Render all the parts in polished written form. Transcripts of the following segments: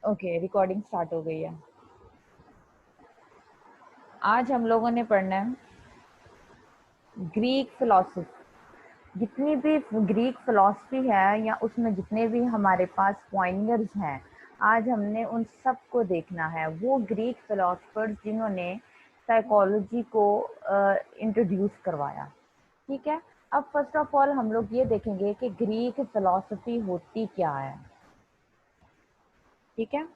Okay, recording start हो गई है। आज हम लोगों ने पढ़ना है ग्रीक फिलॉसफी। जितनी भी ग्रीक फिलॉसफी है या उसमें जितने भी हमारे पास पॉइंटर्स हैं, आज हमने उन सब को देखना है। वो ग्रीक फिलोसफर्स जिन्होंने साइकोलॉजी को इंट्रोड्यूस करवाया। ठीक है, अब फर्स्ट ऑफ ऑल हम लोग ये देखेंगे कि ग्रीक फिलॉसफी होती क्या है। ठीक है,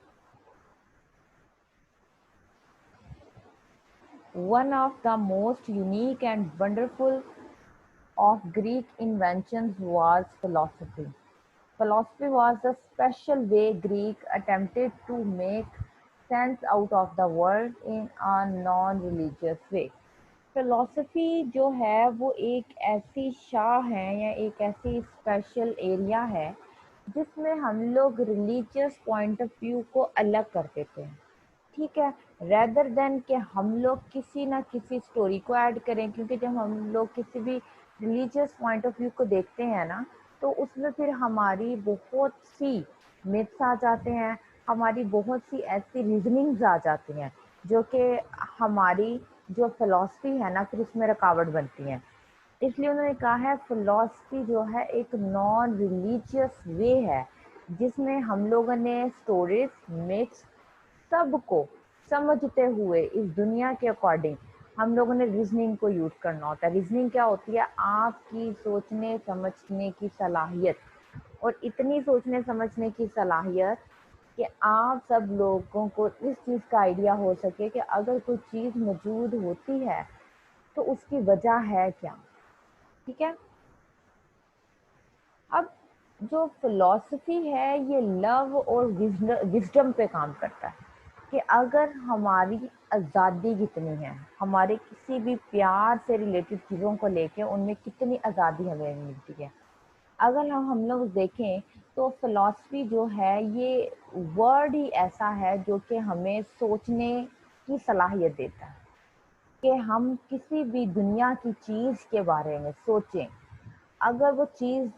one of the most unique and wonderful of Greek inventions was philosophy. Philosophy was the special way Greek attempted to make sense out of the world in a non-religious way. Philosophy जो है वो एक ऐसी शाह है या एक ऐसी special area है जिसमें हम लोग रिलीजियस पॉइंट ऑफ व्यू को अलग कर देते हैं। ठीक है, रेदर देन कि हम लोग किसी ना किसी स्टोरी को ऐड करें, क्योंकि जब हम लोग किसी भी रिलीजियस पॉइंट ऑफ व्यू को देखते हैं ना, तो उसमें फिर हमारी बहुत सी मिथ्स आ जाते हैं, हमारी बहुत सी ऐसी रीजनिंग्स आ जाती हैं जो कि हमारी जो फिलॉसफी है ना फिर उसमें रुकावट बनती हैं। इसलिए उन्होंने कहा है फिलॉसफी जो है एक नॉन रिलीजियस वे है जिसमें हम लोगों ने स्टोरीज, मिथ्स सबको समझते हुए इस दुनिया के अकॉर्डिंग हम लोगों ने रीजनिंग को यूज करना होता है। रीजनिंग क्या होती है? आपकी सोचने समझने की सलाहियत, और इतनी सोचने समझने की सलाहियत कि आप सब लोगों को इस चीज़ का आइडिया हो सके कि अगर कोई चीज़ मौजूद होती है तो उसकी वजह है क्या। ठीक है, अब जो फिलॉसफी है ये लव और विजडम पे काम करता है कि अगर हमारी आज़ादी कितनी है, हमारे किसी भी प्यार से रिलेटेड चीज़ों को लेके उनमें कितनी आज़ादी हमें मिलती है। अगर हम लोग देखें तो फिलॉसफी जो है ये वर्ड ही ऐसा है जो कि हमें सोचने की सलाहियत देता है कि हम किसी भी दुनिया की चीज़ के बारे में सोचें। अगर वो चीज़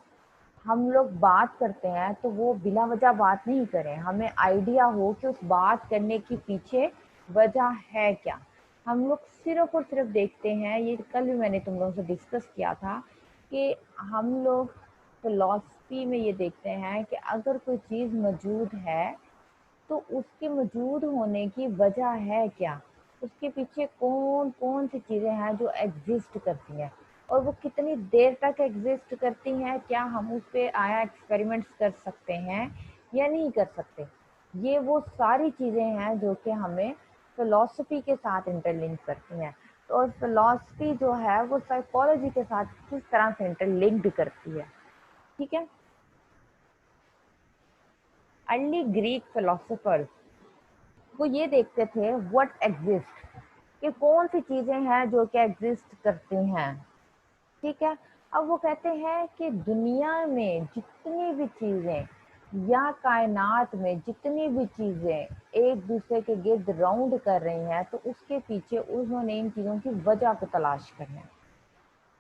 हम लोग बात करते हैं तो वो बिना वजह बात नहीं करें, हमें आइडिया हो कि उस बात करने के पीछे वजह है क्या। हम लोग सिर्फ और सिर्फ देखते हैं, ये कल भी मैंने तुम लोगों से डिस्कस किया था कि हम लोग फिलॉसफी में ये देखते हैं कि अगर कोई चीज़ मौजूद है तो उसके मौजूद होने की वजह है क्या, उसके पीछे कौन कौन सी चीज़ें हैं जो एग्जिस्ट करती हैं और वो कितनी देर तक एग्जिस्ट करती हैं, क्या हम उस पर आया एक्सपेरिमेंट्स कर सकते हैं या नहीं कर सकते। ये वो सारी चीज़ें हैं जो कि हमें फिलॉसफी के साथ इंटरलिंक करती हैं। तो और फिलॉसफी जो है वो साइकोलॉजी के साथ किस तरह से इंटरलिंक्ड करती है। ठीक है, अर्ली ग्रीक फिलोसोफर्स वो ये देखते थे व्हाट एग्जिस्ट, कि कौन सी चीजें हैं जो कि एग्जिस्ट करती हैं। ठीक है, अब वो कहते हैं कि दुनिया में जितनी भी चीजें या कायनात में जितनी भी चीजें एक दूसरे के गिर्द राउंड कर रही हैं तो उसके पीछे उन्होंने इन चीजों की वजह को तलाश करना है।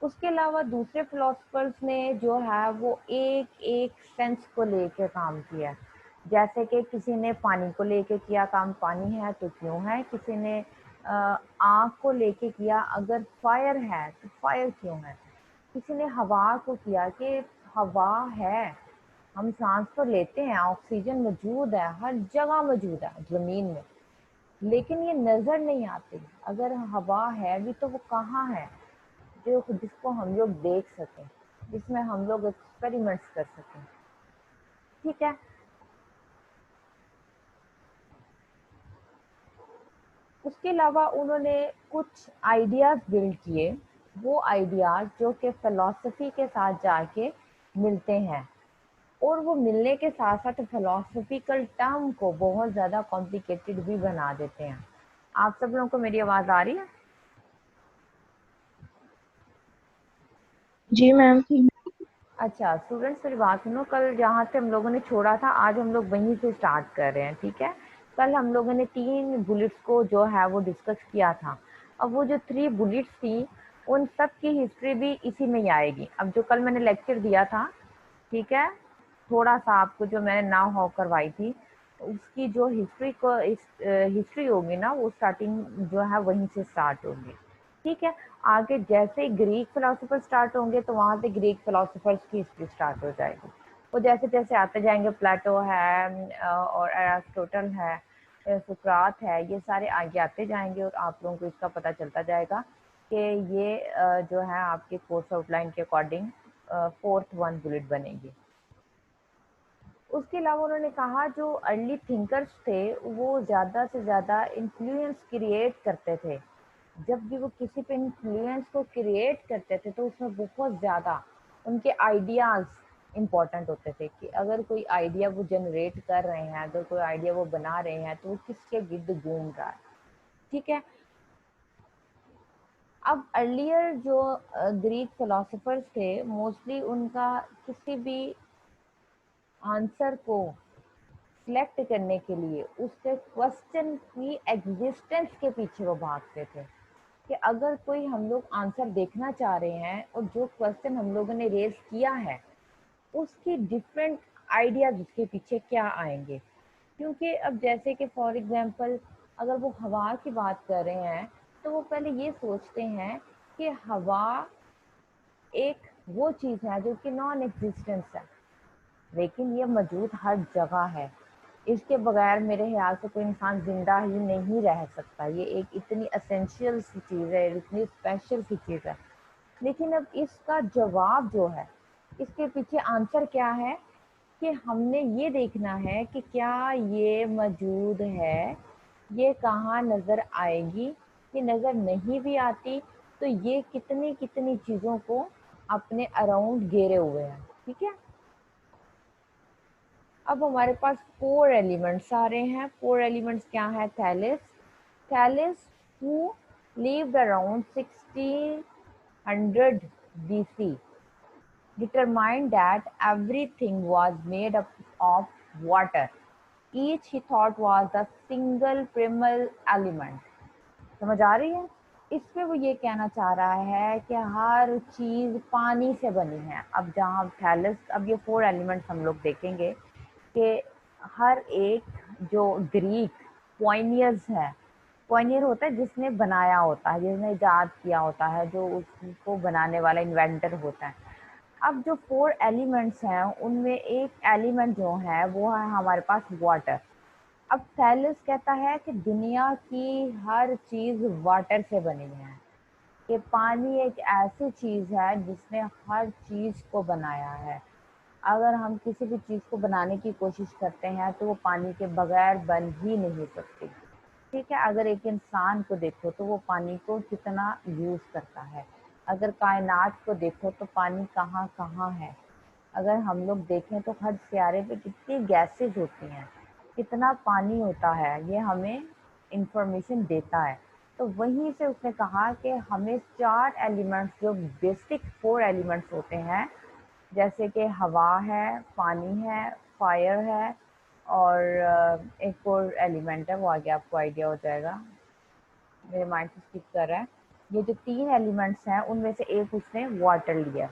उसके अलावा दूसरे फिलोसफर्स ने जो है वो एक एक सेंस को लेकर काम किया। जैसे कि किसी ने पानी को लेके किया काम, पानी है तो क्यों है। किसी ने आग को लेके किया, अगर फायर है तो फायर क्यों है। किसी ने हवा को किया कि हवा है, हम सांस तो लेते हैं, ऑक्सीजन मौजूद है, हर जगह मौजूद है जमीन में, लेकिन ये नजर नहीं आती। अगर हवा है भी तो वो कहाँ है जो जिसको हम लोग देख सकें, जिसमें हम लोग एक्सपेरिमेंट्स कर सकें। ठीक है, उसके अलावा उन्होंने कुछ आइडियाज बिल्ड किए, वो आइडियाज जो कि फिलॉसफी के साथ जाके मिलते हैं, और वो मिलने के साथ साथ फिलोसफिकल टर्म को बहुत ज़्यादा कॉम्प्लिकेटेड भी बना देते हैं। आप सब लोगों को मेरी आवाज़ आ रही है? जी मैम। अच्छा स्टूडेंट्स, मेरी बात सुनो, कल जहाँ से हम लोगों ने छोड़ा था आज हम लोग वहीं से स्टार्ट कर रहे हैं। ठीक है, कल हम लोगों ने 3 बुलेट्स को जो है वो डिस्कस किया था। अब वो जो 3 बुलेट्स थी उन सब की हिस्ट्री भी इसी में ही आएगी। अब जो कल मैंने लेक्चर दिया था, ठीक है, थोड़ा सा आपको जो मैंने नाव हाउ करवाई थी, उसकी जो हिस्ट्री होगी ना, वो स्टार्टिंग जो है वहीं से स्टार्ट होगी। ठीक है, आगे जैसे ही ग्रीक फिलोसोफर स्टार्ट होंगे तो वहाँ से ग्रीक फिलोसोफर्स की हिस्ट्री स्टार्ट हो जाएगी। वो जैसे जैसे आते जाएंगे, प्लेटो है और एरिस्टोटल है, सुकरात है, ये सारे आगे आते जाएंगे और आप लोगों को इसका पता चलता जाएगा कि ये जो है आपके कोर्स आउटलाइन के अकॉर्डिंग फोर्थ वन बुलेट बनेगी। उसके अलावा उन्होंने कहा जो अर्ली थिंकर्स थे वो ज़्यादा से ज़्यादा इन्फ्लुएंस क्रिएट करते थे। जब भी वो किसी पे इन्फ्लुएंस को क्रिएट करते थे तो उसमें बहुत ज़्यादा उनके आइडियाज़ इम्पोर्टेंट होते थे कि अगर कोई आइडिया वो जनरेट कर रहे हैं, अगर कोई आइडिया वो बना रहे हैं तो वो किसके गिर्द घूम रहा है। ठीक है, अब अर्लियर जो ग्रीक फिलोसोफर्स थे, मोस्टली उनका किसी भी आंसर को सिलेक्ट करने के लिए उसके क्वेश्चन की एग्जिस्टेंस के पीछे वो भागते थे कि अगर कोई हम लोग आंसर देखना चाह रहे हैं और जो क्वेश्चन हम लोगों ने रेज किया है उसकी डिफरेंट आइडियाज उसके पीछे क्या आएंगे। क्योंकि अब जैसे कि फॉर एग्जांपल अगर वो हवा की बात कर रहे हैं तो वो पहले ये सोचते हैं कि हवा एक वो चीज़ है जो कि नॉन एग्जिस्टेंस है, लेकिन ये मौजूद हर जगह है। इसके बगैर मेरे ख्याल से कोई इंसान ज़िंदा ही नहीं रह सकता। ये एक इतनी एसेंशियल सी चीज़ है, इतनी स्पेशल सी चीज़ है। लेकिन अब इसका जवाब जो है, इसके पीछे आंसर क्या है कि हमने ये देखना है कि क्या ये मौजूद है, ये कहाँ नज़र आएगी, ये नज़र नहीं भी आती तो ये कितनी कितनी चीज़ों को अपने अराउंड घेरे हुए हैं। ठीक है, अब हमारे पास फोर एलिमेंट्स आ रहे हैं। फोर एलिमेंट्स क्या है? थैलिस, थैलिस who lived around 1600 BC determined that everything was made up of water. Each he thought was the single primal element. समझ आ रही है? इसमें वो ये कहना चाह रहा है कि हर चीज पानी से बनी है। अब जहाँ थैलस, अब ये फोर एलिमेंट्स हम लोग देखेंगे कि हर एक जो ग्रीक पॉइनियर्स है, पॉइनियर होता है जिसने बनाया होता है, जिसने इजाद किया होता है, जो उसको बनाने वाला इन्वेंटर होता है। अब जो फोर एलिमेंट्स हैं उनमें एक एलिमेंट जो है वो है हमारे पास वाटर। अब थैलिस कहता है कि दुनिया की हर चीज वाटर से बनी है, कि पानी एक ऐसी चीज है जिसने हर चीज को बनाया है। अगर हम किसी भी चीज को बनाने की कोशिश करते हैं तो वो पानी के बगैर बन ही नहीं सकती। ठीक है, अगर एक इंसान को देखो तो वो पानी को कितना यूज करता है। अगर कायनात को देखो तो पानी कहाँ कहाँ है। अगर हम लोग देखें तो हर सियारे पे कितनी गैसेज होती हैं, कितना पानी होता है, ये हमें इंफॉर्मेशन देता है। तो वहीं से उसने कहा कि हमें चार एलिमेंट्स, जो बेसिक फोर एलिमेंट्स होते हैं, जैसे कि हवा है, पानी है, फायर है और एक और एलिमेंट है, वो आगे आपको आइडिया हो जाएगा, मेरे माइंड से स्किप कर रहा है। ये जो तीन एलिमेंट्स हैं उनमें से एक उसने वाटर लिया।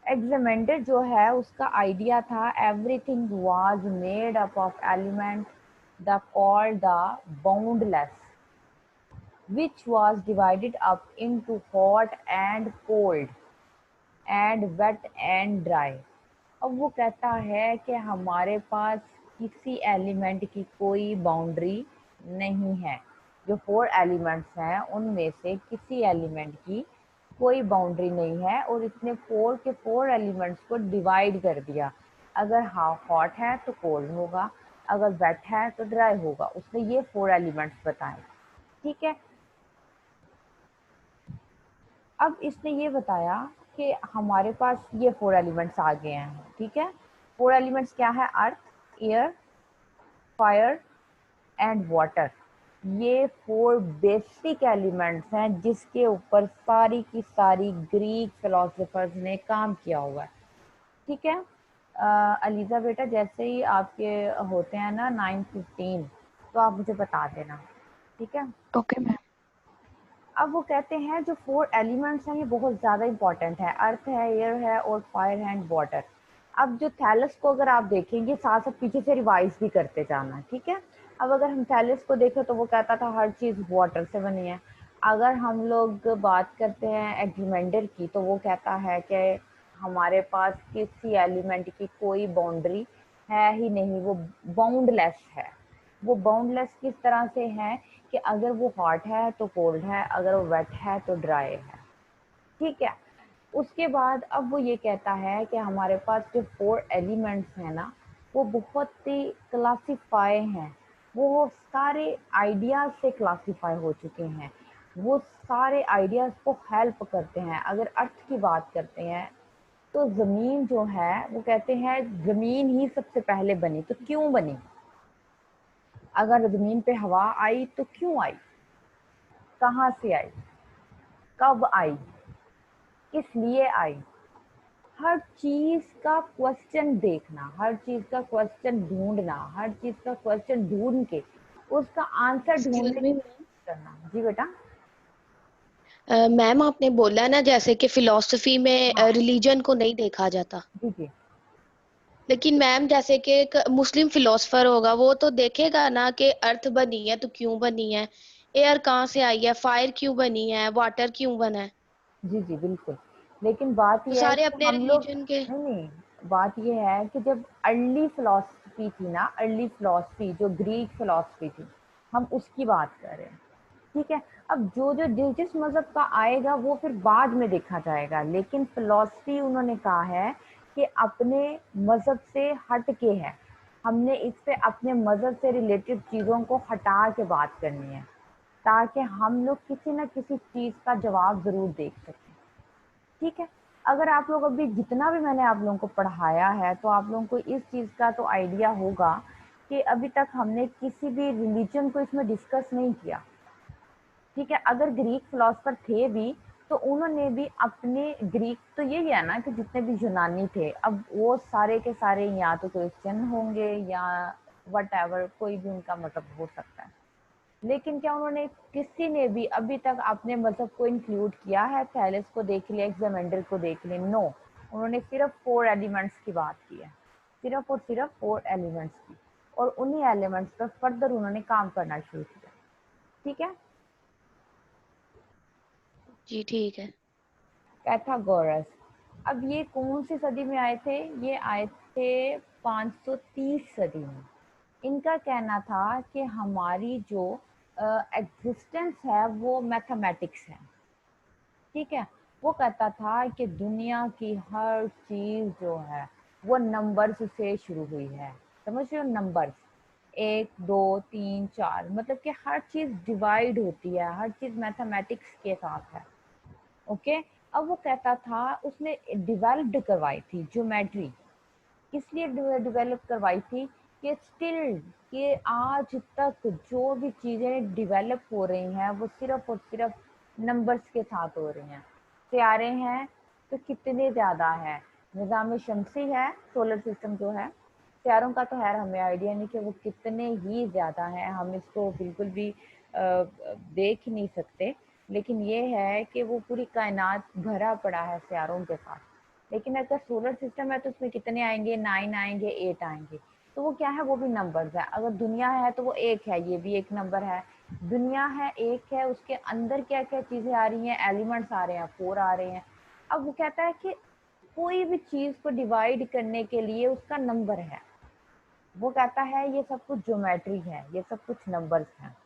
एग्जामेंडर जो है उसका आइडिया था everything was made up of element the called the boundless which was divided up into hot and cold and wet and dry। अब वो कहता है कि हमारे पास किसी एलिमेंट की कोई बाउंड्री नहीं है। जो फोर एलिमेंट्स हैं उनमें से किसी एलिमेंट की कोई बाउंड्री नहीं है और इसने फोर के फोर एलिमेंट्स को डिवाइड कर दिया। अगर हॉट है तो कोल्ड होगा, अगर वेट है तो ड्राई होगा। उसने ये फोर एलिमेंट्स बताए। ठीक है, अब इसने ये बताया कि हमारे पास ये फोर एलिमेंट्स आ गए हैं। ठीक है, फोर एलिमेंट्स क्या है? अर्थ, एयर, फायर एंड वाटर। ये फोर बेसिक एलिमेंट्स हैं जिसके ऊपर सारी की सारी ग्रीक फिलोसोफर्स ने काम किया हुआ है। ठीक है, अलीजा बेटा, जैसे ही आपके होते हैं ना 9:15 तो आप मुझे बता देना। ठीक है, ओके मैम। अब वो कहते हैं जो फोर एलिमेंट्स हैं ये बहुत ज़्यादा इंपॉर्टेंट है। अर्थ है, एयर है और फायर है एंड वाटर। अब जो थैलस को अगर आप देखेंगे, साथ साथ पीछे से रिवाइज भी करते जाना, ठीक है। अब अगर हम थैलस को देखें तो वो कहता था हर चीज वाटर से बनी है। अगर हम लोग बात करते हैं एग्रीमेंडर की, तो वो कहता है कि हमारे पास किसी एलिमेंट की कोई बाउंड्री है ही नहीं, वो बाउंडलेस है। वो बाउंडलेस किस तरह से है कि अगर वो हॉट है तो कोल्ड है, अगर वो वेट है तो ड्राई है, ठीक है। उसके बाद अब वो ये कहता है कि हमारे पास जो 4 एलिमेंट्स हैं ना, वो बहुत ही क्लासिफाई हैं, वो सारे आइडियाज से क्लासिफाई हो चुके हैं, वो सारे आइडियाज को हेल्प करते हैं। अगर अर्थ की बात करते हैं तो जमीन जो है, वो कहते हैं जमीन ही सबसे पहले बनी, तो क्यों बनी? अगर जमीन पे हवा आई तो क्यों आई, कहाँ से आई, कब आई, किस लिए आई? हर चीज का क्वेश्चन देखना, हर चीज का क्वेश्चन ढूंढना, हर चीज का क्वेश्चन ढूंढ के उसका आंसर एक्सक्यूज ढूंढने मी की मैम। कोशिश करना। जी बेटा। मैम आपने बोला ना जैसे कि फिलोसफी में हाँ। रिलीजन को नहीं देखा जाता, जी जी। लेकिन मैम जैसे कि एक मुस्लिम फिलोसफर होगा वो तो देखेगा ना कि अर्थ बनी है तो क्यों बनी है, एयर कहाँ से आई है, फायर क्यों बनी है, वाटर क्यों बना है। जी जी बिल्कुल। लेकिन बात तो यह है सारे कि अपने हम लोग, रिलीजन के। नहीं नहीं, बात यह है कि जब अर्ली फिलोसफी थी ना, अर्ली फिलोसफी जो ग्रीक फिलोसफी थी, हम उसकी बात कर रहे हैं, ठीक है। अब जो जो जिस मजहब का आएगा वो फिर बाद में देखा जाएगा, लेकिन फिलॉसफी उन्होंने कहा है कि अपने मजहब से हट के है, हमने इस पे अपने मजहब से रिलेटेड चीजों को हटा के बात करनी है, ताकि हम लोग किसी न किसी चीज का जवाब जरूर देख सकें, ठीक है। अगर आप लोग अभी जितना भी मैंने आप लोगों को पढ़ाया है, तो आप लोगों को इस चीज का तो आइडिया होगा कि अभी तक हमने किसी भी रिलीजन को इसमें डिस्कस नहीं किया, ठीक है। अगर ग्रीक फिलोसफर थे भी, तो उन्होंने भी अपने ग्रीक, तो यही है ना कि जितने भी यूनानी थे, अब वो सारे के सारे या तो क्रिश्चियन होंगे या वट एवर, कोई भी उनका मतलब हो सकता है, लेकिन क्या उन्होंने किसी ने भी अभी तक अपने मजहब को इंक्लूड किया है? थैलेस को देख लिया, एग्जामेंडर को देख लिया, नो। उन्होंने सिर्फ 4 एलिमेंट्स की बात की है, सिर्फ और सिर्फ 4 एलिमेंट्स की, और उन्हीं एलिमेंट्स पर फर्दर उन्होंने काम करना शुरू किया, ठीक है। जी ठीक है। पैथागोरस, अब ये कौन सी सदी में आए थे? ये आए थे 530 सदी में। इनका कहना था कि हमारी जो एग्जिस्टेंस है वो मैथमेटिक्स है, ठीक है। वो कहता था कि दुनिया की हर चीज जो है वो नंबर्स से शुरू हुई है, समझ रहे हो? नंबर्स, 1 2 3 4, मतलब कि हर चीज डिवाइड होती है, हर चीज मैथमेटिक्स के साथ है, ओके। अब वो कहता था, उसने डेवलप्ड करवाई थी ज्योमेट्री, इसलिए डेवलप करवाई थी कि स्टिल कि आज तक जो भी चीजें डेवलप हो रही हैं वो सिर्फ और सिर्फ नंबर्स के साथ हो रही हैं। सितारे हैं तो कितने ज्यादा है, निज़ाम शमसी है, सोलर सिस्टम जो है, सितारों का तो खैर हमें आइडिया नहीं कि वो कितने ही ज्यादा है, हम इसको बिल्कुल भी देख ही नहीं सकते, लेकिन ये है कि वो पूरी कायनात भरा पड़ा है सितारों के साथ। लेकिन अगर सोलर सिस्टम है तो उसमें कितने आएंगे? 9 आएंगे, 8 आएंगे, तो वो क्या है? वो भी नंबर्स है। अगर दुनिया है तो वो एक है, ये भी एक नंबर है। दुनिया है, एक है, उसके अंदर क्या क्या चीजें आ रही हैं, एलिमेंट्स आ रहे हैं, 4 आ रहे हैं। अब वो कहता है कि कोई भी चीज को डिवाइड करने के लिए उसका नंबर है। वो कहता है ये सब कुछ ज्योमेट्री है, ये सब कुछ नंबर्स हैं,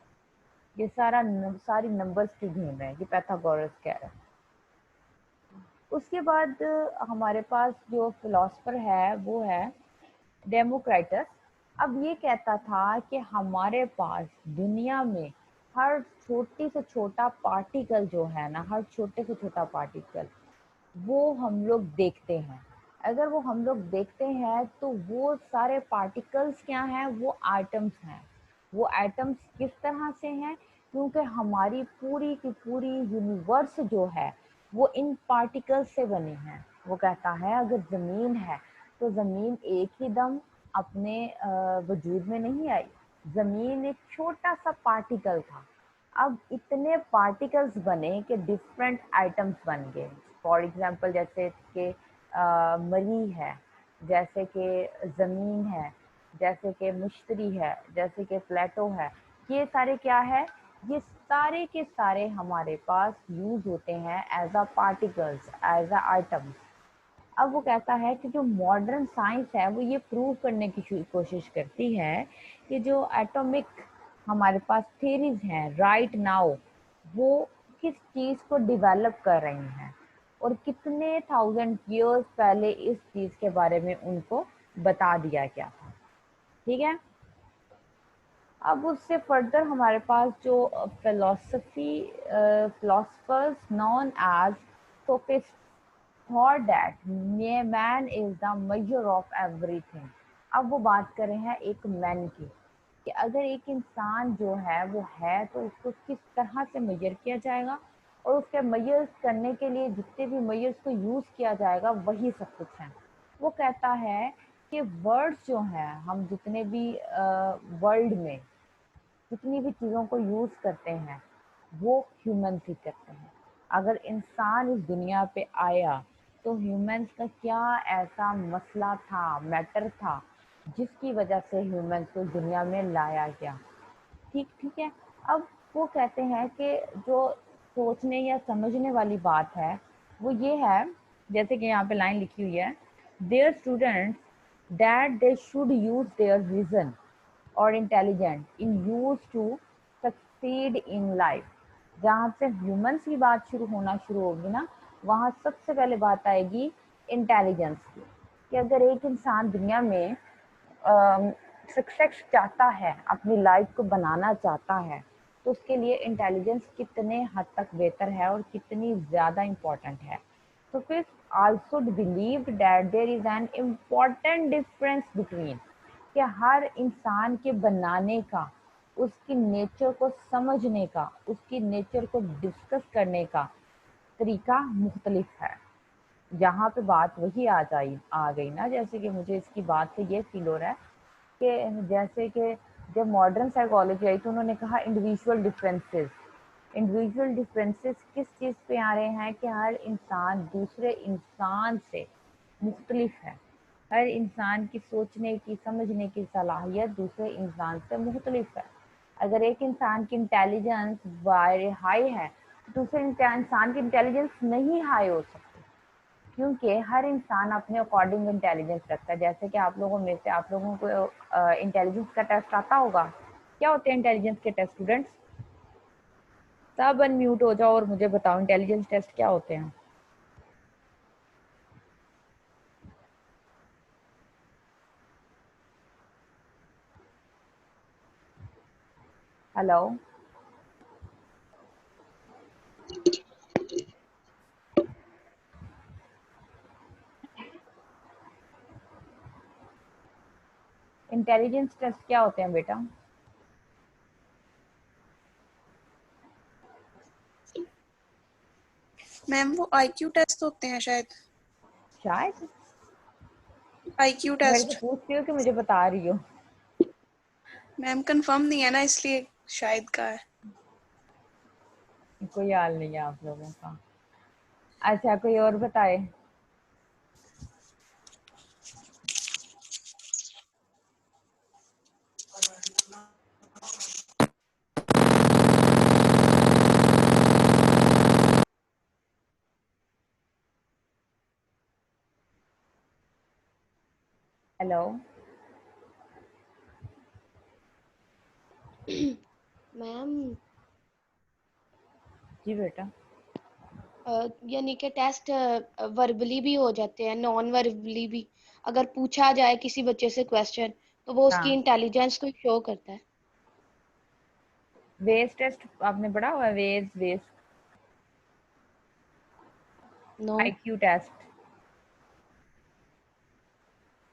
ये सारी नंबर्स की गेम है, ये पैथागोरस कह रहा है। उसके बाद हमारे पास जो फिलोसफर है वो है डेमोक्राइटस। अब ये कहता था कि हमारे पास दुनिया में हर छोटी से छोटा पार्टिकल जो है ना, हर छोटे से छोटा पार्टिकल वो हम लोग देखते हैं। अगर वो हम लोग देखते हैं तो वो सारे पार्टिकल्स क्या हैं? वो एटम्स हैं। वो एटम्स किस तरह से हैं? क्योंकि हमारी पूरी की पूरी यूनिवर्स जो है वो इन पार्टिकल्स से बनी है। वो कहता है अगर ज़मीन है तो ज़मीन एक ही दम अपने वजूद में नहीं आई। ज़मीन एक छोटा सा पार्टिकल था, अब इतने पार्टिकल्स बने कि डिफरेंट आइटम्स बन गए। फॉर एग्जांपल जैसे कि मरी है, जैसे कि ज़मीन है, जैसे कि मुश्तरी है, जैसे कि प्लेटो है, ये सारे क्या है, ये सारे के सारे हमारे पास यूज होते हैं as a particles, as a items. अब वो कहता है कि जो मॉडर्न साइंस है वो ये प्रूव करने की कोशिश करती है कि जो एटॉमिक हमारे पास थेरीज हैं राइट नाउ, वो किस चीज़ को डेवलप कर रही हैं और कितने थाउजेंड ईयर्स पहले इस चीज़ के बारे में उनको बता दिया गया था। ठीक है। अब उससे फर्दर हमारे पास जो philosophers known as sophist thought that man is the measure of everything। अब वो बात कर रहे हैं एक मैन की, कि अगर एक इंसान जो है वो है तो उसको किस तरह से मेजर किया जाएगा और उसके मेजर्स करने के लिए जितने भी मेजर्स को यूज किया जाएगा वही सब कुछ है। वो कहता है कि वर्ड्स जो हैं, हम जितने भी वर्ल्ड में जितनी भी चीज़ों को यूज़ करते हैं वो ह्यूमंस ही करते हैं। अगर इंसान इस दुनिया पे आया तो ह्यूमंस का क्या ऐसा मसला था, मैटर था, जिसकी वजह से ह्यूमंस को दुनिया में लाया गया। ठीक है। अब वो कहते हैं कि जो सोचने या समझने वाली बात है वो ये है, जैसे कि यहाँ पे लाइन लिखी हुई है, their students that they should use their vision और intelligent in use to succeed in life. जहाँ से ह्यूमंस की बात शुरू होना शुरू होगी ना, वहाँ सबसे पहले बात आएगी इंटेलिजेंस की, कि अगर एक इंसान दुनिया में सक्सेस चाहता है, अपनी लाइफ को बनाना चाहता है, तो उसके लिए इंटेलिजेंस कितने हद तक बेहतर है और कितनी ज़्यादा इम्पोर्टेंट है। तो फिर also believe that there is an important difference between, कि हर इंसान के बनाने का, उसकी नेचर को समझने का, उसकी नेचर को डिस्कस करने का तरीका मुख्तलिफ है। यहाँ पे बात वही आ गई ना, जैसे कि मुझे इसकी बात से ये फील हो रहा है कि जैसे कि जब मॉडर्न साइकोलॉजी आई तो उन्होंने कहा इंडिविजुअल डिफरेंसेस किस चीज़ पे आ रहे हैं, कि हर इंसान दूसरे इंसान से मुख्तलिफ है। हर इंसान की सोचने की, समझने की सलाहियत दूसरे इंसान से मुख्तलिफ है। अगर एक इंसान की इंटेलिजेंस हाई है तो दूसरे इंसान की इंटेलिजेंस नहीं हाई हो सकती, क्योंकि हर इंसान अपने अकॉर्डिंग इंटेलिजेंस रखता है। जैसे कि आप लोगों में से, आप लोगों को इंटेलिजेंस का टेस्ट आता होगा। क्या होते हैं इंटेलिजेंस के टेस्ट स्टूडेंट्स? सब अनम्यूट हो जाओ और मुझे बताओ इंटेलिजेंस टेस्ट क्या होते हैं। हेलो। इंटेलिजेंस टेस्ट क्या होते हैं बेटा? मैम वो आईक्यू टेस्ट होते हैं शायद। शायद। आईक्यू मेरे से टेस्ट। पूछती हो कि मुझे बता रही हो? मैम कंफर्म नहीं है ना, इसलिए शायद का है। कोई हाल नहीं है आप लोगों का। अच्छा, कोई और बताए। हेलो। मैम जी बेटा। यानी कि टेस्ट वर्बली भी हो जाते हैं, नॉन वर्बली भी। अगर पूछा जाए किसी बच्चे से क्वेश्चन तो वो उसकी हाँ, इंटेलिजेंस को शो करता है। वेज टेस्ट आपने पढ़ा हुआ है? वेज वेज नो। आईक्यू टेस्ट,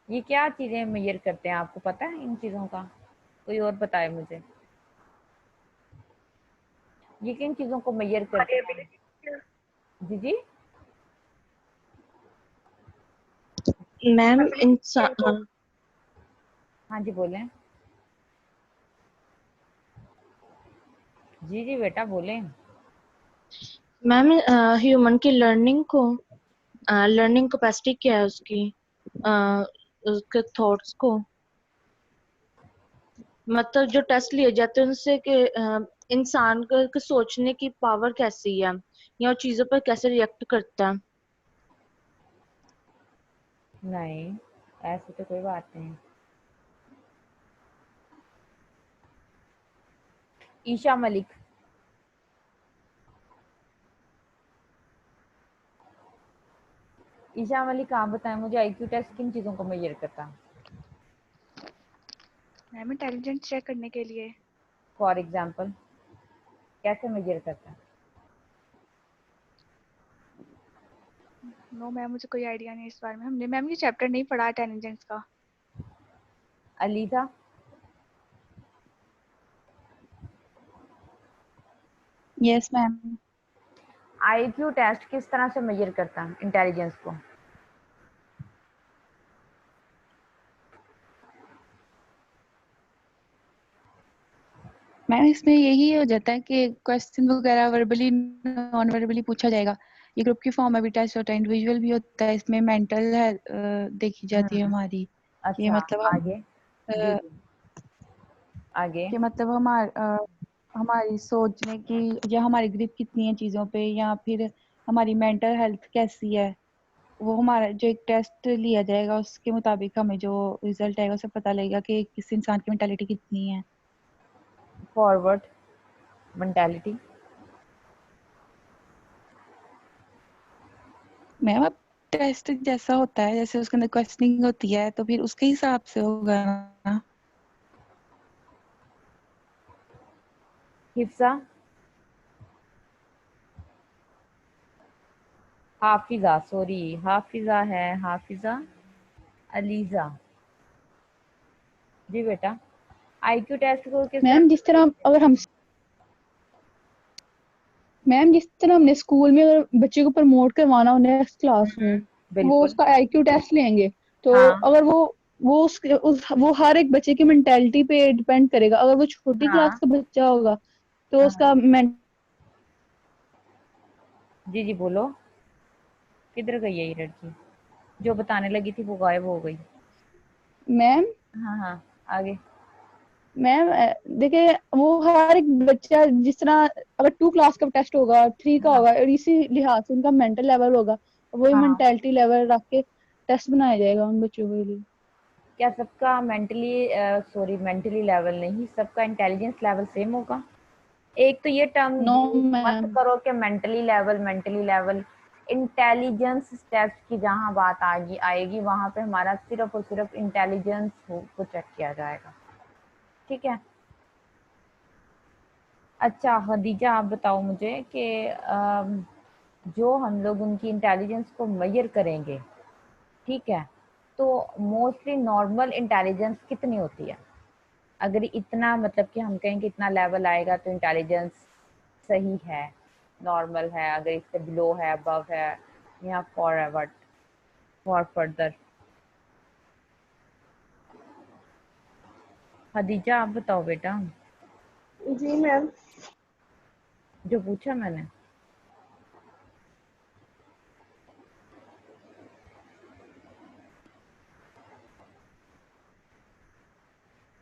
ये क्या चीजें मेजर करते हैं, आपको पता है इन चीजों का? कोई और बताए मुझे, ये किन चीजों को मेजर करते हैं? जी जी। मैम इंसान हाँ जी, बोलें। जी जी बेटा बोलें। मैम ह्यूमन की लर्निंग कैपेसिटी क्या है उसकी? उसके थॉट्स को, मतलब जो टेस्ट लिए जाते हैं उनसे कि इंसान के सोचने की पावर कैसी है या चीजों पर कैसे रिएक्ट करता है। नहीं, ऐसी तो कोई बात नहीं। ईशा मलिक। ईशा मलिक, आप बताएं मुझे, आईक्यू टेस्ट किन चीजों को मेजर करता है? मैम इंटेलिजेंस चेक करने के लिए। फॉर एग्जाम्पल, कैसे मेजर करता है? नो मैम, मुझे कोई आइडिया नहीं इस बारे में। हमने मैम ये चैप्टर नहीं पढ़ा इंटेलिजेंस का। Aliza. Yes ma'am. IQ test किस तरह से मेजर करता है इंटेलिजेंस को? मैम इसमें यही हो जाता है कि क्वेश्चन वगैरह वर्बली नॉन वर्बली पूछा जाएगा। ये ग्रुप की फॉर्म में भी टेस्ट होता है, इंडिविजुअल भी होता है। इसमें मेंटल हेल्थ देखी जाती है हमारी कि अच्छा, मतलब हम आगे। जी अ, जी, आगे। कि मतलब हमारी सोचने की या हमारी ग्रिप कितनी है चीज़ों पे, या फिर हमारी मेंटल हेल्थ कैसी है। वो हमारा जो एक टेस्ट लिया जाएगा उसके मुताबिक हमें जो रिजल्ट आएगा उससे पता लगेगा कि किस इंसान की मेंटालिटी कितनी है। Forward mentality. मैम अब टेस्ट जैसा होता है, जैसे उसके अंदर क्वेश्चनिंग होती है तो फिर उसके हिसाब से होगा ना। हिफ्सा। हाफिजा, सॉरी, हाफिजा है, हाफिजा। अलीजा। जी बेटा, आईक्यू टेस्ट को किस तरह मैम जिस तरह अगर हम मैम जिस तरह हमने स्कूल में अगर बच्चे को प्रमोट करवाना हो नेक्स्ट क्लास में, वो बिल्कुल। उसका आईक्यू टेस्ट लेंगे। तो हाँ अगर वो हर एक बच्चे की मेंटेलिटी पे डिपेंड करेगा। अगर वो छोटी क्लास हाँ का बच्चा होगा तो हाँ। उसका जी जी, बोलो। किधर गई है ये लड़की? जो बताने लगी थी वो गायब हो गई। मैम हाँ हाँ, आगे। मैम देखिए वो हर एक बच्चा जिस तरह अगर 2 क्लास का टेस्ट होगा, 3 का हाँ होगा, और इसी लिहाज से उनका मेंटल लेवल होगा, वही हाँ। मेंटेलिटी लेवल रख के टेस्ट बनाया जाएगा उन बच्चों के लिए। क्या सबका मेंटली, सॉरी, मेंटली लेवल नहीं, सबका इंटेलिजेंस लेवल सेम होगा? एक तो ये टर्म नो यूज मत मैम। करो कि mentally level, mentally level. Intelligence test की जहाँ बात आएगी आएगी वहां पे हमारा सिर्फ और सिर्फ इंटेलिजेंस को चेक किया जाएगा। ठीक है। अच्छा खदीजा, आप बताओ मुझे कि जो हम लोग उनकी इंटेलिजेंस को मेजर करेंगे, ठीक है, तो मोस्टली नॉर्मल इंटेलिजेंस कितनी होती है? अगर इतना मतलब कि हम कहें कि इतना लेवल आएगा तो इंटेलिजेंस सही है, नॉर्मल है, अगर इससे बिलो है, अबव है, या फॉरवर्ड, फॉर फर्दर। खदीजा, आप बताओ बेटा, जी मैम। जो पूछा मैंने।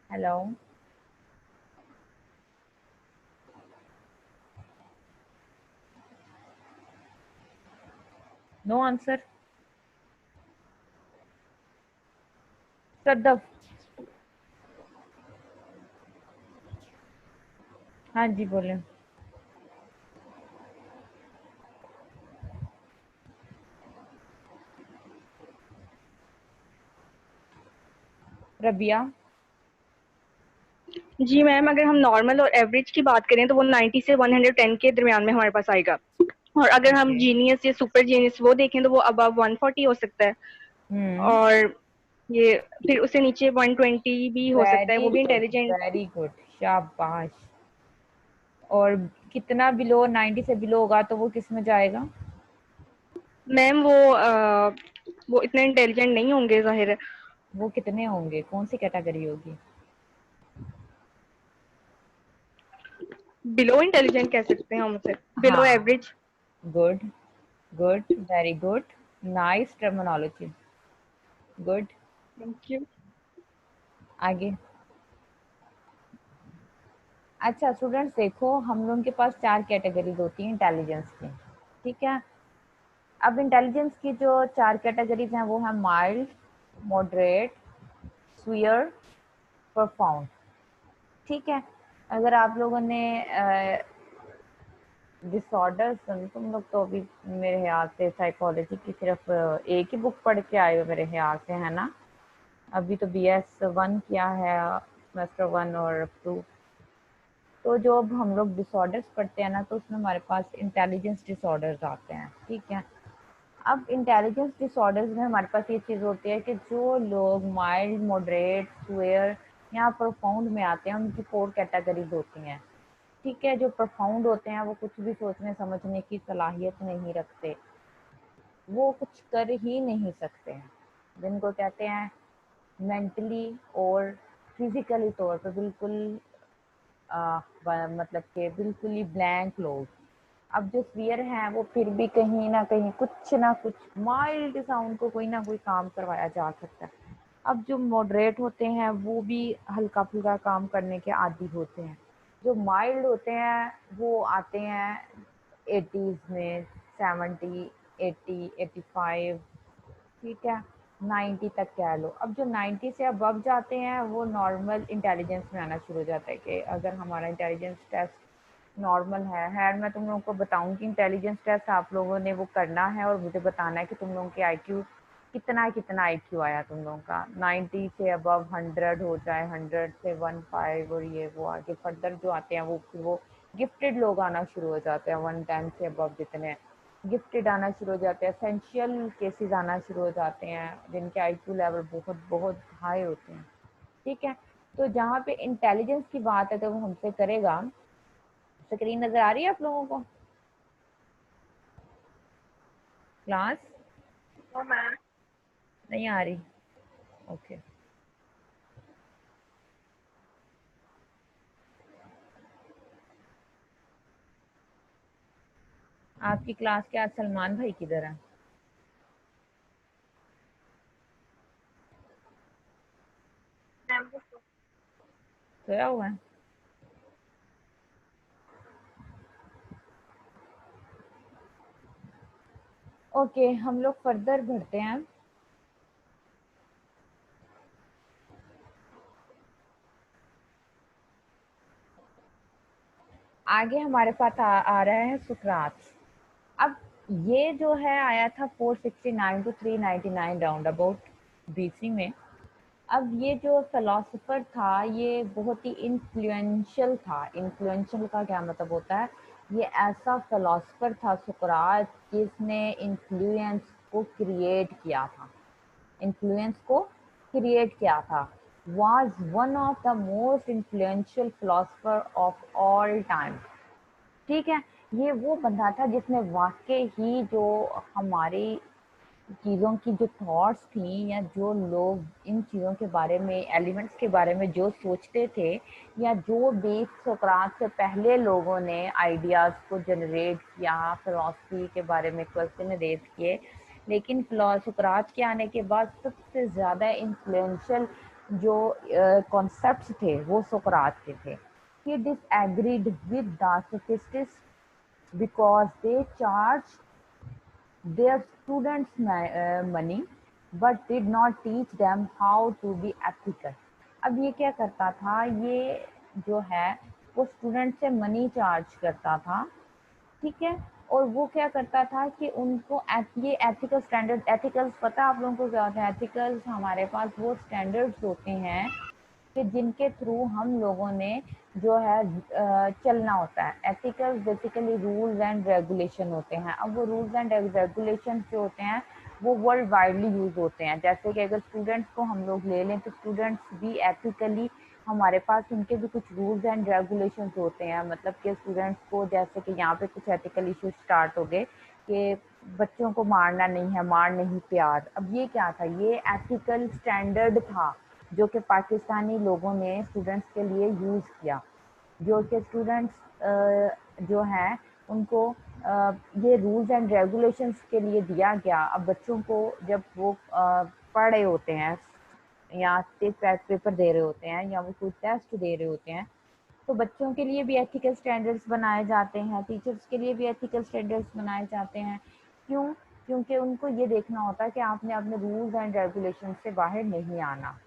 हेलो। No answer. सदफ। हाँ जी, बोले। रबिया। जी मैम, अगर हम नॉर्मल और एवरेज की बात करें तो वो 90 से 110 के दरमियान में हमारे पास आएगा। और अगर हम ओके। जीनियस या सुपर जीनियस वो देखें तो वो अबव 140 हो सकता है। हम्म। और ये फिर उससे नीचे 120 भी हो सकता है, वेरी वो भी गुड, इंटेलिजेंट। वेरी गुड, शाबाश। और कितना बिलो, 90 से बिलो होगा तो वो किस में जाएगा? मैम वो इतने इंटेलिजेंट नहीं होंगे जाहिर है। वो कितने होंगे, कौन सी कैटेगरी होगी? बिलो इंटेलिजेंट कह सकते हैं हम उसे, बिलो हाँ, average. Good, good, very good, nice terminology. Good. Thank you. आगे। अच्छा स्टूडेंट्स देखो, हम लोगों के पास 4 कैटेगरीज होती हैं इंटेलिजेंस की, ठीक है। अब इंटेलिजेंस की जो 4 कैटेगरीज हैं वो है माइल्ड, मॉडरेट, स्वीयर, प्रोफाउंड, ठीक है। अगर आप लोगों ने डिसऑर्डर सुन, तुम लोग तो अभी मेरे ख्याल से साइकोलॉजी की सिर्फ एक ही बुक पढ़ के आए हो मेरे ख्याल से, है ना। अभी तो BS1 किया है, सेमेस्टर 1 और 2। तो जो अब हम लोग डिसऑर्डर्स पढ़ते हैं ना, तो उसमें हमारे पास इंटेलिजेंस डिसऑर्डर्स आते हैं, ठीक है। अब इंटेलिजेंस डिसऑर्डर्स में हमारे पास ये चीज़ होती है कि जो लोग माइल्ड, मॉडरेट, स्वेयर या प्रोफाउंड में आते हैं, उनकी 4 कैटेगरीज होती हैं, ठीक है। जो प्रोफाउंड होते हैं वो कुछ भी सोचने समझने की सलाहियत नहीं रखते, वो कुछ कर ही नहीं सकते हैं, जिनको कहते हैं मेंटली और फिजिकली तौर पर बिल्कुल मतलब कि बिल्कुल ही ब्लैंक लोग। अब जो स्फीयर हैं वो फिर भी कहीं ना कुछ माइल्ड सा उनको कोई ना कोई काम करवाया जा सकता है। अब जो मॉडरेट होते हैं वो भी हल्का फुल्का काम करने के आदी होते हैं। जो माइल्ड होते हैं वो आते हैं 80s में, 70, 80, 85, ठीक है, 90 तक कह लो। अब जो 90 से अबव जाते हैं वो नॉर्मल इंटेलिजेंस में आना शुरू हो जाता है कि अगर हमारा इंटेलिजेंस टेस्ट नॉर्मल है। खैर मैं तुम लोगों को बताऊंगी इंटेलिजेंस टेस्ट आप लोगों ने वो करना है और मुझे बताना है कि तुम लोगों के IQ कितना IQ आया तुम लोगों का। 90 से अबव 100 हो जाए, 100 से 15 और ये वो आगे फर्दर जो आते हैं वो गिफ्टेड लोग आना शुरू हो जाते हैं। 110 से अबव जितने गिफ्टेड आना शुरू हो जाते हैं, एसेंशियल केसेस आना शुरू हो जाते हैं जिनके IQ लेवल बहुत बहुत हाई होते हैं, ठीक है। तो जहाँ पे इंटेलिजेंस की बात है तो वो हमसे करेगा। स्क्रीन नजर आ रही है आप लोगों को क्लास? नहीं आ रही, ओके। आपकी क्लास के आज सलमान भाई किधर है? सोया हुआ है? ओके हम लोग फर्दर बढ़ते हैं। आगे हमारे पास आ रहा है सुकरात। अब ये जो है आया था 469 टू 399 राउंड अबाउट BC में। अब ये जो फिलोसोफर था ये बहुत ही इन्फ्लुएंशियल था। इन्फ्लुएंशियल का क्या मतलब होता है? ये ऐसा फिलोसोफर था सुकरात जिसने इन्फ्लुएंस को क्रिएट किया था। इन्फ्लुएंस को क्रिएट किया था। Was one of the most influential philosopher of all time, ठीक है। ये वो बंदा था जिसने वाकई ही जो हमारी चीज़ों की जो थॉट्स थी या जो लोग इन चीज़ों के बारे में, एलिमेंट्स के बारे में जो सोचते थे या जो भी सुकरात से पहले लोगों ने आइडियाज़ को जनरेट किया, फिलॉसफी के बारे में क्वेश्चन रेज किए, लेकिन सुकरात के आने के बाद सबसे ज़्यादा इन्फ्लुएंशियल जो कॉन्सेप्ट्स थे वो सुकरात के थे। He disagreed with the sophists because they charged their students money but did not teach them how to be ethical। अब ये क्या करता था, ये जो है वो स्टूडेंट से मनी चार्ज करता था, ठीक है। और वो क्या करता था कि उनको ये एथिकल स्टैंडर्ड, एथिकल्स पता है आप लोगों को क्या होता है? एथिकल्स हमारे पास वो स्टैंडर्ड्स होते हैं कि जिनके थ्रू हम लोगों ने जो है चलना होता है। एथिकल्स बेसिकली रूल्स एंड रेगुलेशन होते हैं। अब वो रूल्स एंड रेगुलेशन जो होते हैं वो वर्ल्ड वाइडली यूज होते हैं। जैसे कि अगर स्टूडेंट्स को हम लोग ले लें तो स्टूडेंट्स भी एथिकली, हमारे पास उनके भी कुछ रूल्स एंड रेगुलेशंस होते हैं। मतलब कि स्टूडेंट्स को, जैसे कि यहाँ पे कुछ एथिकल इश्यूज स्टार्ट हो गए कि बच्चों को मारना नहीं है, मार नहीं प्यार। अब ये क्या था? ये एथिकल स्टैंडर्ड था जो कि पाकिस्तानी लोगों ने स्टूडेंट्स के लिए यूज़ किया, जो कि स्टूडेंट्स जो हैं उनको ये रूल्स एंड रेगुलेशंस के लिए दिया गया। अब बच्चों को जब वो पढ़ रहे होते हैं या पेपर दे रहे होते हैं या वो कोई टेस्ट दे रहे होते हैं, तो बच्चों के लिए भी एथिकल स्टैंडर्ड्स बनाए जाते हैं, टीचर्स के लिए भी एथिकल स्टैंडर्ड्स बनाए जाते हैं। क्यों? क्योंकि उनको ये देखना होता है कि आपने अपने रूल्स एंड रेगुलेशन से बाहर नहीं आना।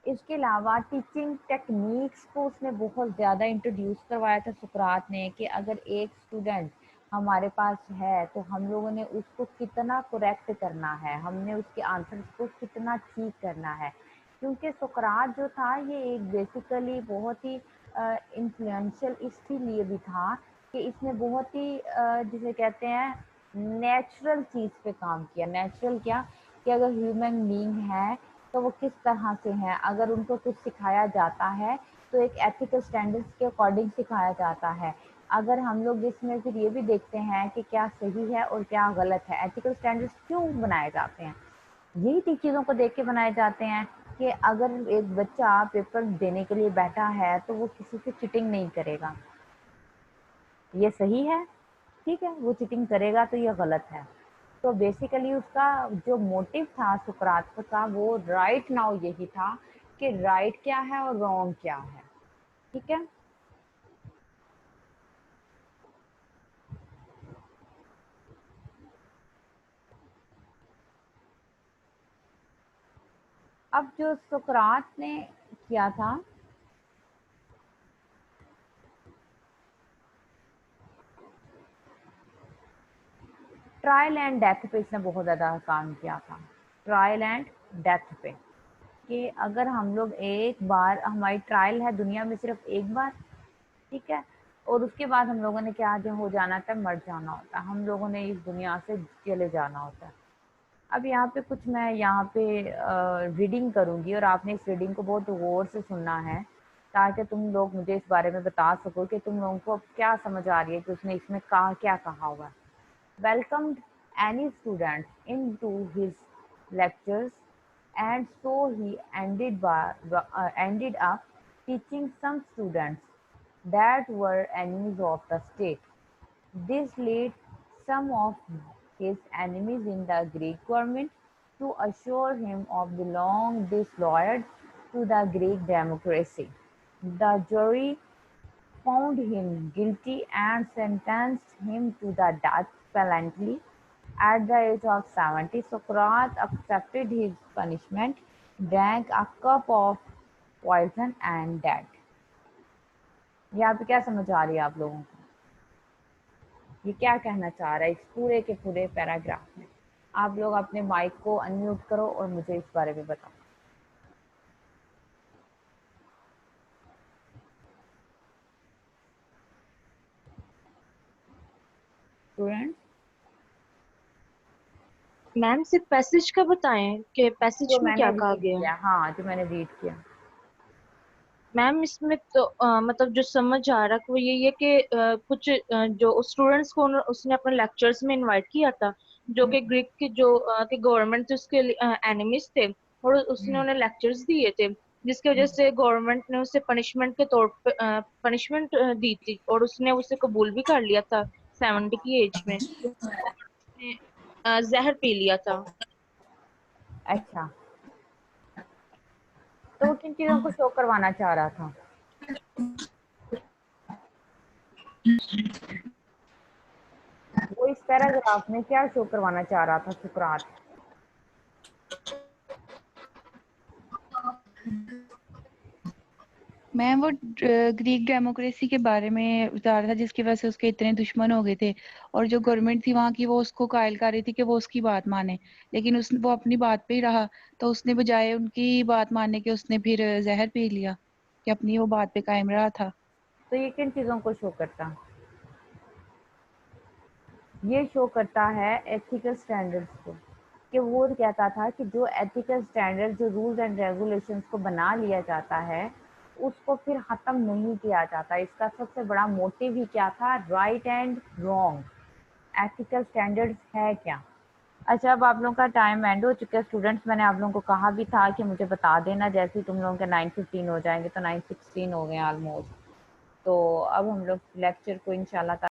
इसके अलावा टीचिंग टेक्निक्स को उसने बहुत ज़्यादा इंट्रोड्यूस करवाया था सुकरात ने, कि अगर एक स्टूडेंट हमारे पास है तो हम लोगों ने उसको कितना करेक्ट करना है, हमने उसके आंसर्स को कितना ठीक करना है। क्योंकि सुकरात जो था ये एक बेसिकली बहुत ही इन्फ्लुएंशियल इसलिए भी था कि इसने बहुत ही जिसे कहते हैं नेचुरल चीज़ पे काम किया। नेचुरल क्या? कि अगर ह्यूमन बीइंग है तो वो किस तरह से हैं, अगर उनको कुछ सिखाया जाता है तो एक एथिकल स्टैंडर्ड्स के अकॉर्डिंग सिखाया जाता है। अगर हम लोग इसमें फिर ये भी देखते हैं कि क्या सही है और क्या गलत है, एथिकल स्टैंडर्ड्स क्यों बनाए जाते हैं, यही तीन चीज़ों को देख के बनाए जाते हैं कि अगर एक बच्चा पेपर देने के लिए बैठा है तो वो किसी से चिटिंग नहीं करेगा, ये सही है, ठीक है, वो चीटिंग करेगा तो ये गलत है। तो बेसिकली उसका जो मोटिव था सुकरात का वो राइट नाउ यही था कि राइट क्या है और रॉन्ग क्या है, ठीक है। अब जो सुकरात ने किया था, ट्रायल एंड डेथ पे इसने बहुत ज़्यादा काम किया था। ट्रायल एंड डेथ पे कि अगर हम लोग एक बार, हमारी ट्रायल है दुनिया में सिर्फ एक बार, ठीक है, और उसके बाद हम लोगों ने क्या जो हो जाना था, मर जाना होता है, हम लोगों ने इस दुनिया से चले जाना होता है। अब यहाँ पे कुछ मैं यहाँ पे रीडिंग करूँगी और आपने इस रीडिंग को बहुत गौर से सुनना है ताकि तुम लोग मुझे इस बारे में बता सको कि तुम लोगों को अब क्या समझ आ रही है कि उसने इसमें कहा क्या कहा हुआ है। Welcomed any students into his lectures, and so he ended up teaching some students that were enemies of the state. This led some of his enemies in the Greek government to assure him of the long disloyalty to the Greek democracy. The jury found him guilty and sentenced him to the death penalty. At the age of 70, Socrates accepted his punishment, drank a cup of poison and died. यहाँ पे क्या समझ आ रही है आप लोगों को? ये क्या कहना चाह रहा है इस पूरे के पूरे पैराग्राफ में? आप लोग अपने माइक को अनम्यूट करो और मुझे इस बारे में बताओ। स्टूडेंट, मैम सिर्फ पैसेज का बताएं कि पैसेज जो में मैंने क्या कहा रीड गया है। किया, हाँ जो मैंने रीड किया। मैम इसमें तो मतलब जो समझ आ रहा है वो यही है कि कुछ जो स्टूडेंट्स को उसने अपने लेक्चर्स में इनवाइट किया था जो कि ग्रीक के जो के गवर्नमेंट थे उसके एनिमीज थे, और उसने उन्हें लेक्चर्स दिए थे जिसकी वजह से गवर्नमेंट ने उसे पनिशमेंट के तौर पे पनिशमेंट दी थी, और उसने उसे कबूल भी कर लिया था 70 की एज में, और उसने जहर पी लिया था। अच्छा, तो वो किन चीज़ों को शो करवाना चाह रहा था? वो इस पैराग्राफ में क्या शो करवाना चाह रहा था सुकरात? मैम वो ग्रीक डेमोक्रेसी के बारे में बता रहा था जिसकी वजह से उसके इतने दुश्मन हो गए थे, और जो गवर्नमेंट थी वहाँ की वो उसको कायल कर रही थी कि वो उसकी बात माने, लेकिन वो अपनी बात पे ही रहा, तो उसने बजाय उनकी बात मानने के उसने फिर जहर पी लिया कि अपनी वो बात पे कायम रहा था। तो ये किन चीज़ों को शो करता? ये शो करता है एथिकल स्टैंडर्ड्स को, कि वो कहता था कि जो एथिकल स्टैंडर्ड, जो रूल्स एंड रेगुलेशंस को बना लिया जाता है उसको फिर ख़त्म नहीं किया जाता। इसका सबसे बड़ा मोटिव ही क्या था? Right and wrong, ethical standards है क्या। अच्छा, अब आप लोगों का टाइम एंड हो चुका है स्टूडेंट्स। मैंने आप लोगों को कहा भी था कि मुझे बता देना जैसे ही तुम लोगों के 9:15 हो जाएंगे, तो 9:16 हो गए ऑलमोस्ट। तो अब हम लोग लेक्चर को इंशाल्लाह